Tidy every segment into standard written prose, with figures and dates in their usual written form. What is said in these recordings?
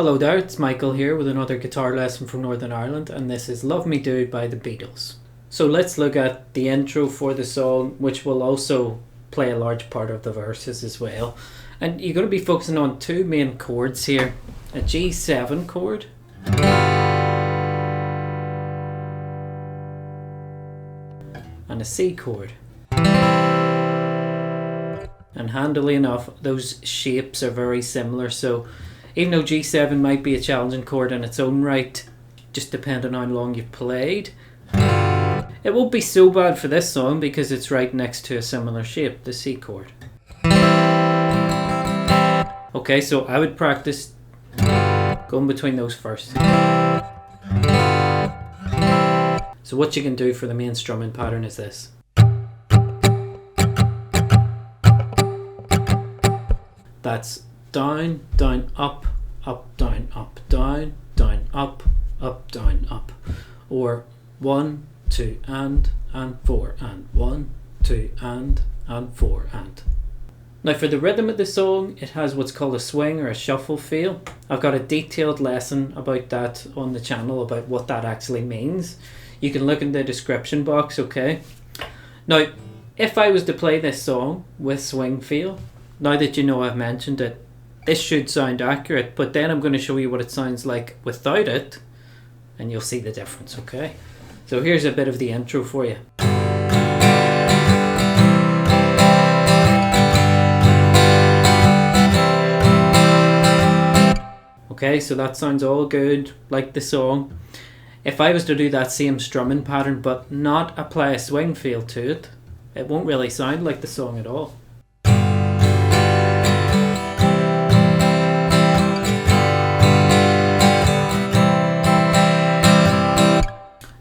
Hello there, it's Michael here with another guitar lesson from Northern Ireland, and this is Love Me Do by the Beatles. So let's look at the intro for the song, which will also play a large part of the verses as well. And you're going to be focusing on two main chords here, a G7 chord and a C chord. And handily enough, those shapes are very similar, so even though G7 might be a challenging chord in its own right, just depending on how long you've played, it won't be so bad for this song because it's right next to a similar shape, the C chord. Okay, so I would practice going between those first. So what you can do for the main strumming pattern is this. That's down, down, up, up, down, up, down, down, up, down, up. Or 1, 2, and 4, and 1, 2, and 4, and. Now for the rhythm of the song, it has what's called a swing or a shuffle feel. I've got a detailed lesson about that on the channel, about what that actually means. You can look in the description box, okay? Now, if I was to play this song with swing feel, now that you know I've mentioned it, this should sound accurate, but then I'm going to show you what it sounds like without it, and you'll see the difference, okay? So here's a bit of the intro for you. Okay, so that sounds all good, like the song. If I was to do that same strumming pattern, but not apply a swing feel to it, it won't really sound like the song at all.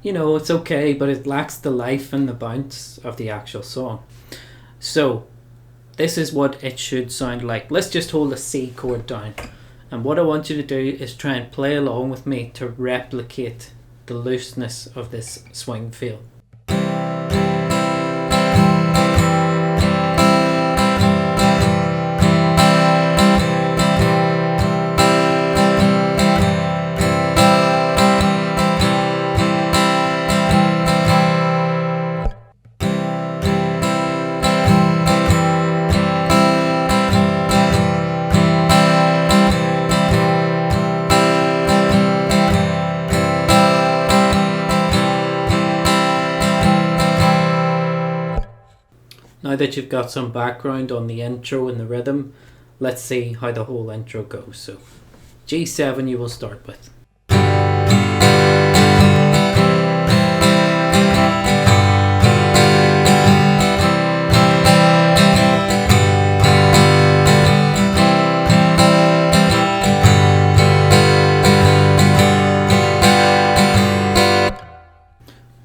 You know, it's okay, but it lacks the life and the bounce of the actual song. So, this is what it should sound like. Let's just hold a C chord down. And what I want you to do is try and play along with me to replicate the looseness of this swing feel. Now that you've got some background on the intro and the rhythm, let's see how the whole intro goes. So, G7 you will start with.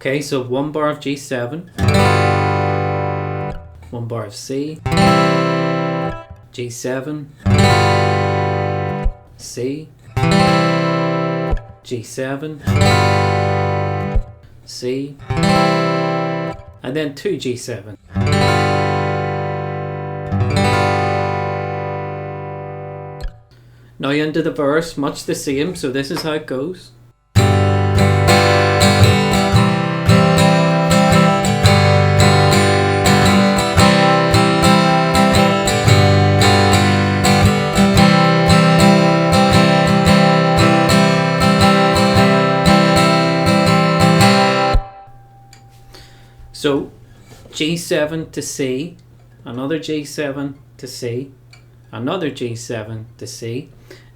Okay, so 1 bar of G7. 1 bar of C, G7, C, G7, C, and then 2 G7. Now into the verse, much the same, so this is how it goes. So G7 to C, another G7 to C, another G7 to C,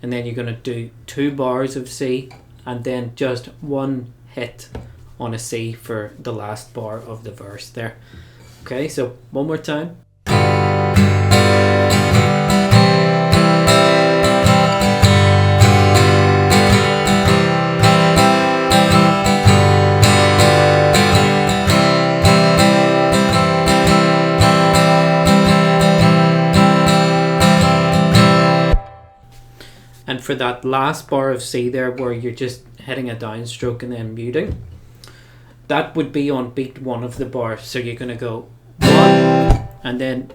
and then you're going to do 2 bars of C and then just 1 hit on a C for the last bar of the verse there. Okay, so one more time. And for that last bar of C there where you're just hitting a downstroke and then muting, that would be on beat 1 of the bar. So you're going to go 1 and then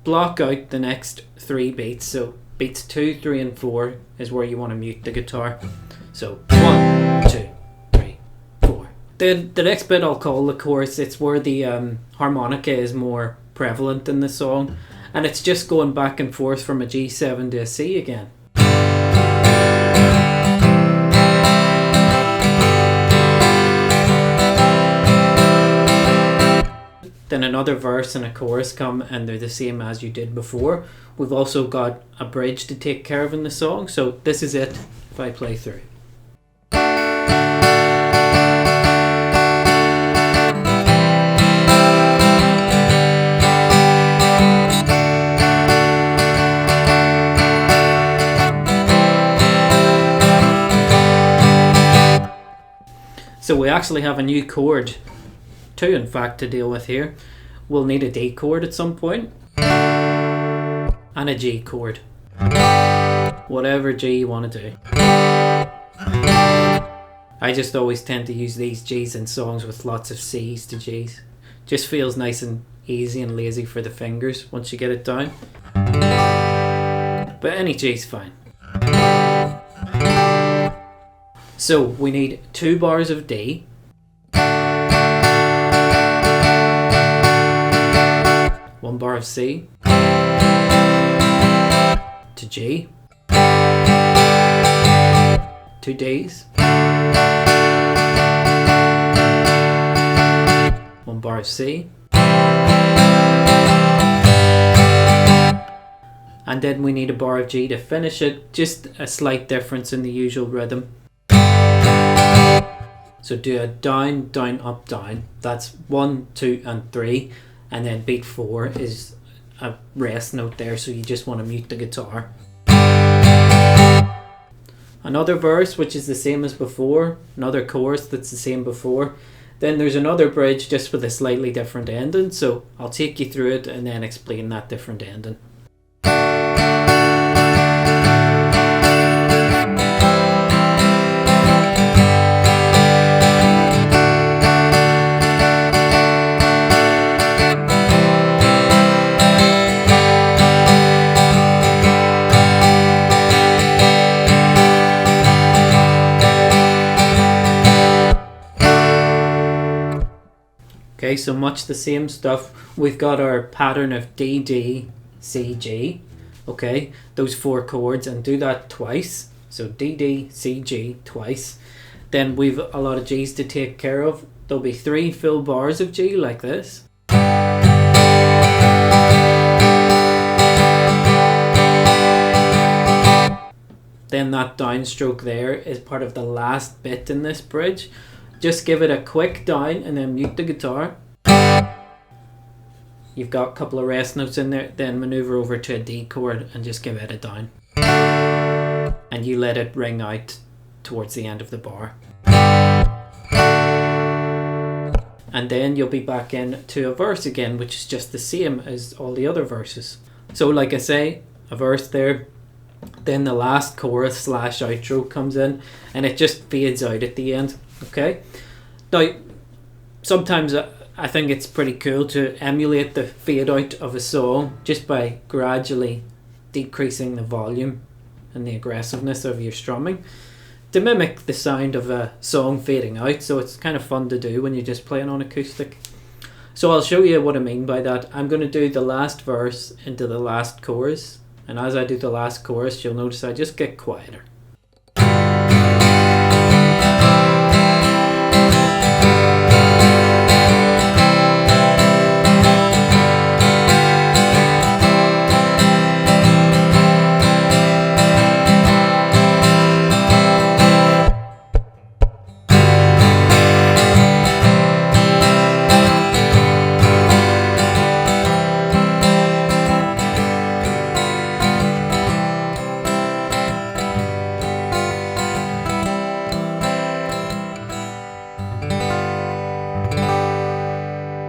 block out the next 3 beats. So beats 2, 3 and 4 is where you want to mute the guitar. So 1, 2, 3, 4. Then the next bit I'll call the chorus. It's where the harmonica is more prevalent in the song, and it's just going back and forth from a G7 to a C again. Then another verse and a chorus come, and they're the same as you did before. We've also got a bridge to take care of in the song, so this is it if I play through. So we actually have a new chord, two in fact, to deal with here. We'll need a D chord at some point and a G chord, whatever G you want to do. I just always tend to use these G's in songs with lots of C's to G's. Just feels nice and easy and lazy for the fingers once you get it down, but any G's fine. So we need 2 bars of D, 1 bar of C to G, 2 Ds, 1 bar of C, and then we need a bar of G to finish it. Just a slight difference in the usual rhythm. So do a down, down, up, down. That's 1, 2 and 3, and then beat 4 is a rest note there, so you just want to mute the guitar. Another verse which is the same as before, another chorus that's the same before. Then there's another bridge just with a slightly different ending, so I'll take you through it and then explain that different ending. Okay, so much the same stuff. We've got our pattern of D, D, C, G. Okay, those 4 chords, and do that twice. So D, D, C, G twice. Then we've a lot of G's to take care of. There'll be 3 full bars of G like this. Then that downstroke there is part of the last bit in this bridge. Just give it a quick down and then mute the guitar. You've got a couple of rest notes in there, then maneuver over to a D chord and just give it a down. And you let it ring out towards the end of the bar. And then you'll be back into a verse again, which is just the same as all the other verses. So like I say, a verse there, then the last chorus / outro comes in, and it just fades out at the end. Okay, now sometimes I think it's pretty cool to emulate the fade out of a song just by gradually decreasing the volume and the aggressiveness of your strumming to mimic the sound of a song fading out. So it's kind of fun to do when you're just playing on acoustic. So I'll show you what I mean by that. I'm going to do the last verse into the last chorus, and as I do the last chorus, you'll notice I just get quieter.